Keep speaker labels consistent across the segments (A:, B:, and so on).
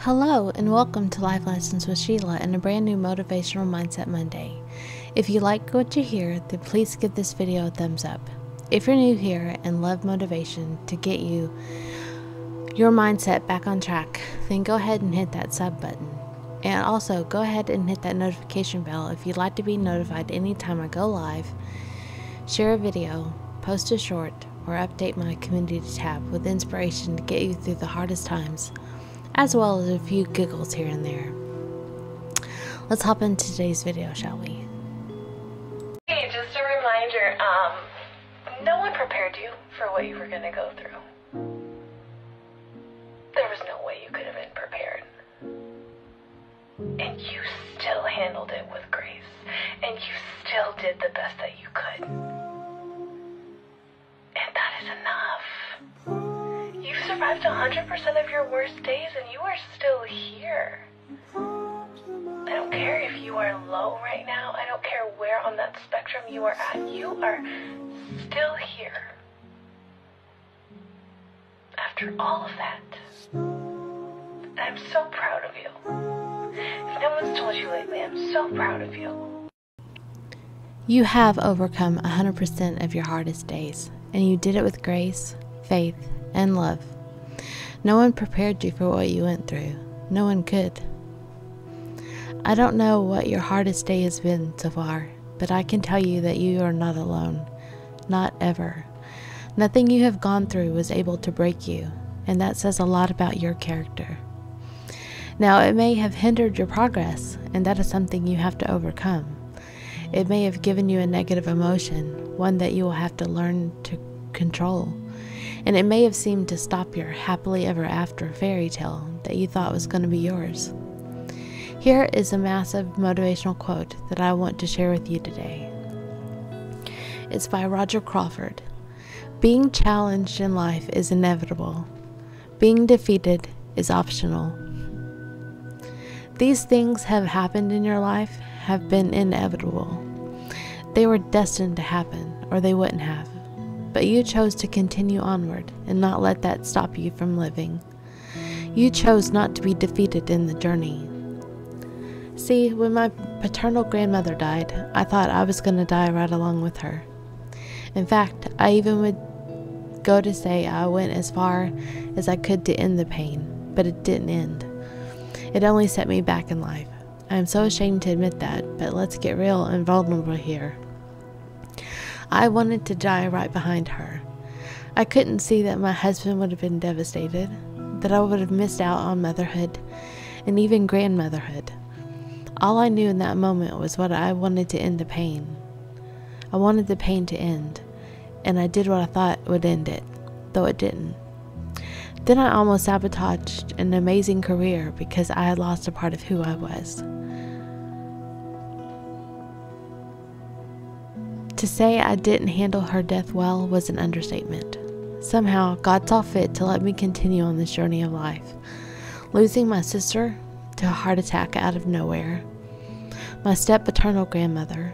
A: Hello and welcome to Life Lessons with Sheila and a brand new Motivational Mindset Monday. If you like what you hear, then please give this video a thumbs up. If you're new here and love motivation to get your mindset back on track, then go ahead and hit that sub button. And also go ahead and hit that notification bell if you'd like to be notified anytime I go live, share a video, post a short, or update my community tab with inspiration to get you through the hardest times, as well as a few giggles here and there. Let's hop into today's video, shall we?
B: Hey, just a reminder, no one prepared you for what you were going to go through. There was no way you could have been prepared. And you still handled it with grace. And you still did the best that you could. And that is enough. You've survived 100% of your worst days and you are still here. I don't care if you are low right now. I don't care where on that spectrum you are at. You are still here. After all of that. I'm so proud of you. If no one's told you lately, I'm so proud of you.
A: You have overcome 100% of your hardest days, and you did it with grace, faith, and love. No one prepared you for what you went through. No one could. I don't know what your hardest day has been so far, but I can tell you that you are not alone. Not ever. Nothing you have gone through was able to break you, and that says a lot about your character. Now, it may have hindered your progress, and that is something you have to overcome. It may have given you a negative emotion, one that you will have to learn to control. And it may have seemed to stop your happily ever after fairy tale that you thought was going to be yours. Here is a massive motivational quote that I want to share with you today. It's by Roger Crawford. Being challenged in life is inevitable. Being defeated is optional. These things have happened in your life have been inevitable. They were destined to happen, or they wouldn't have. But you chose to continue onward and not let that stop you from living. You chose not to be defeated in the journey. See, when my paternal grandmother died, I thought I was going to die right along with her. In fact, I even would go to say I went as far as I could to end the pain, but it didn't end. It only set me back in life. I am so ashamed to admit that, but let's get real and vulnerable here. I wanted to die right behind her. I couldn't see that my husband would have been devastated, that I would have missed out on motherhood and even grandmotherhood. All I knew in that moment was what I wanted to end the pain. I wanted the pain to end, and I did what I thought would end it, though it didn't. Then I almost sabotaged an amazing career because I had lost a part of who I was. To say I didn't handle her death well was an understatement. Somehow, God saw fit to let me continue on this journey of life. Losing my sister to a heart attack out of nowhere, my step-paternal grandmother,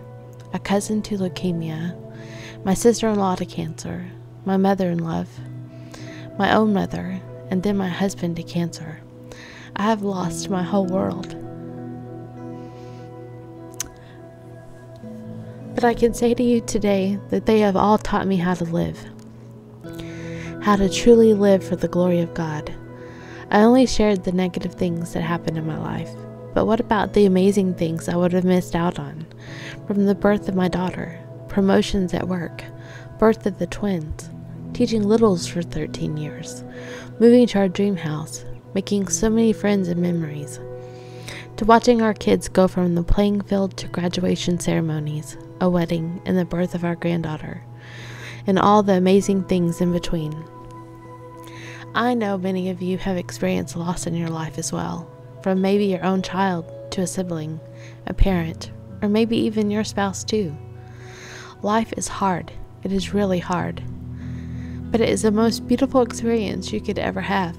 A: a cousin to leukemia, my sister-in-law to cancer, my mother-in-law, my own mother, and then my husband to cancer. I have lost my whole world. But I can say to you today that they have all taught me how to live. How to truly live for the glory of God. I only shared the negative things that happened in my life. But what about the amazing things I would have missed out on? From the birth of my daughter, promotions at work, birth of the twins, teaching littles for 13 years, moving to our dream house, making so many friends and memories, to watching our kids go from the playing field to graduation ceremonies, a wedding, and the birth of our granddaughter, and all the amazing things in between. I know many of you have experienced loss in your life as well, from maybe your own child to a sibling, a parent, or maybe even your spouse too. Life is hard. It is really hard. But it is the most beautiful experience you could ever have.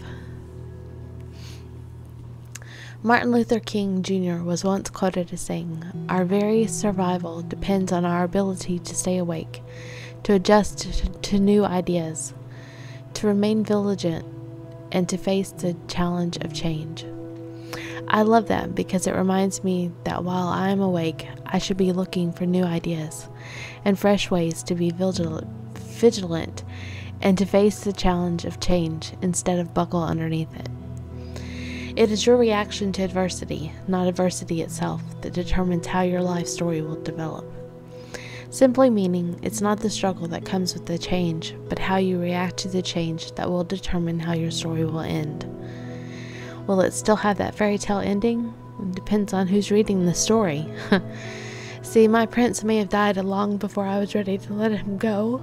A: Martin Luther King Jr. was once quoted as saying, "Our very survival depends on our ability to stay awake, to adjust to new ideas, to remain vigilant, and to face the challenge of change." I love that because it reminds me that while I am awake, I should be looking for new ideas and fresh ways to be vigilant and to face the challenge of change instead of buckle underneath it. It is your reaction to adversity, not adversity itself, that determines how your life story will develop. Simply meaning, it's not the struggle that comes with the change, but how you react to the change that will determine how your story will end. Will it still have that fairy tale ending? It depends on who's reading the story. See, my prince may have died long before I was ready to let him go.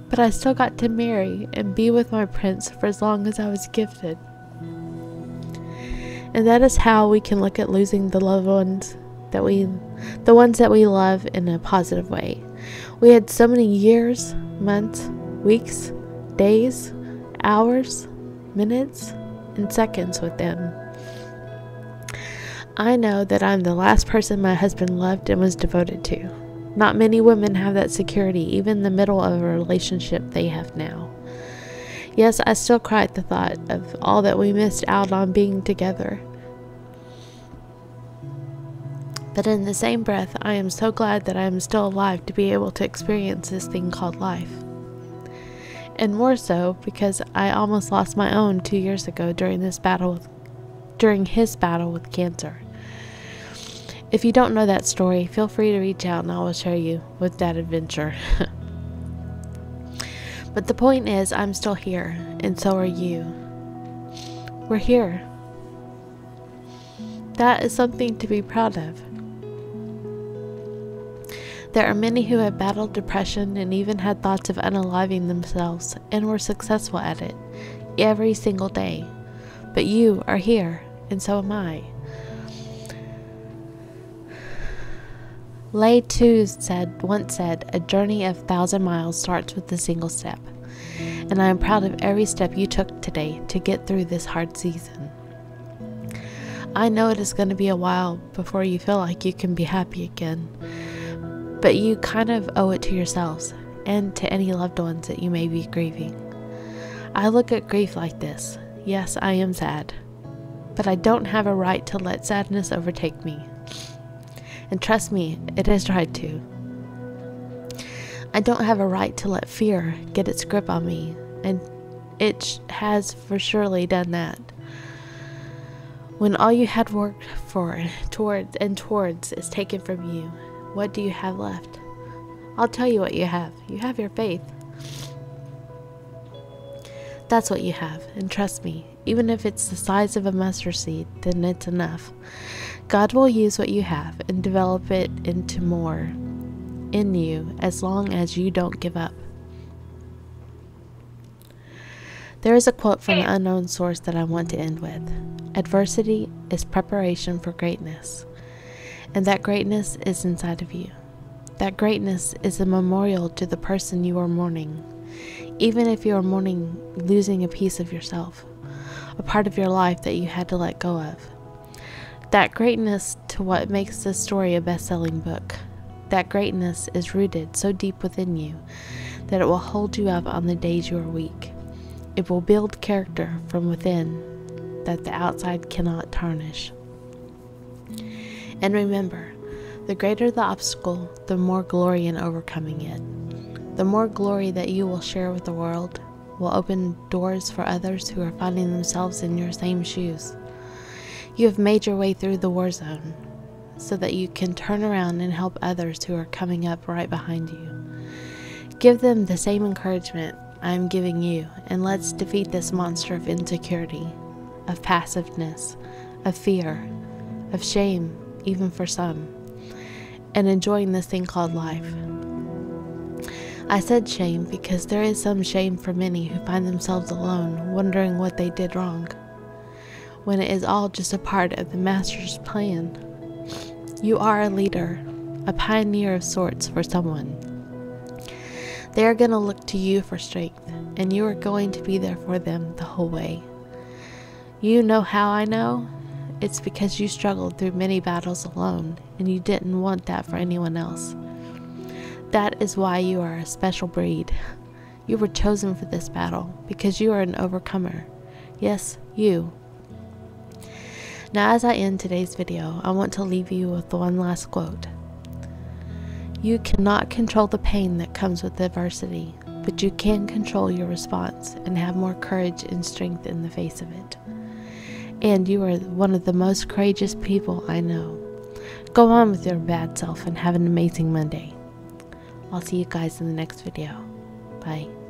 A: But I still got to marry and be with my prince for as long as I was gifted. And that is how we can look at losing the loved ones the ones that we love, in a positive way. We had so many years, months, weeks, days, hours, minutes, and seconds with them. I know that I'm the last person my husband loved and was devoted to. Not many women have that security, even in the middle of a relationship they have now. Yes, I still cry at the thought of all that we missed out on being together. But in the same breath, I am so glad that I am still alive to be able to experience this thing called life. And more so because I almost lost my own 2 years ago during his battle with cancer. If you don't know that story, feel free to reach out and I will share you with that adventure. But the point is, I'm still here, and so are you. We're here. That is something to be proud of. There are many who have battled depression and even had thoughts of unaliving themselves and were successful at it every single day. But you are here, and so am I. Lay Tu once said, "A journey of 1,000 miles starts with a single step." And I am proud of every step you took today to get through this hard season. I know it is going to be a while before you feel like you can be happy again. But you kind of owe it to yourselves and to any loved ones that you may be grieving. I look at grief like this. Yes, I am sad, but I don't have a right to let sadness overtake me. And trust me, it has tried to. I don't have a right to let fear get its grip on me, and it has for surely done that. When all you had worked for, towards is taken from you, what do you have left? I'll tell you what you have. You have your faith. That's what you have, and trust me, even if it's the size of a mustard seed, then it's enough. God will use what you have and develop it into more in you as long as you don't give up. There is a quote from an unknown source that I want to end with. Adversity is preparation for greatness. And that greatness is inside of you. That greatness is a memorial to the person you are mourning. Even if you are mourning losing a piece of yourself, a part of your life that you had to let go of. That greatness to what makes this story a best-selling book. That greatness is rooted so deep within you that it will hold you up on the days you are weak. It will build character from within that the outside cannot tarnish. And remember, the greater the obstacle, the more glory in overcoming it. The more glory that you will share with the world will open doors for others who are finding themselves in your same shoes. You have made your way through the war zone so that you can turn around and help others who are coming up right behind you. Give them the same encouragement I am giving you, and let's defeat this monster of insecurity, of passiveness, of fear, of shame, even for some, and enjoying this thing called life. I said shame because there is some shame for many who find themselves alone, wondering what they did wrong, when it is all just a part of the Master's plan. You are a leader, a pioneer of sorts for someone. They are going to look to you for strength, and you are going to be there for them the whole way. You know how I know? It's because you struggled through many battles alone, and you didn't want that for anyone else. That is why you are a special breed. You were chosen for this battle because you are an overcomer. Yes, you. Now, as I end today's video, I want to leave you with one last quote. You cannot control the pain that comes with adversity, but you can control your response and have more courage and strength in the face of it. And you are one of the most courageous people I know. Go on with your bad self and have an amazing Monday. I'll see you guys in the next video. Bye.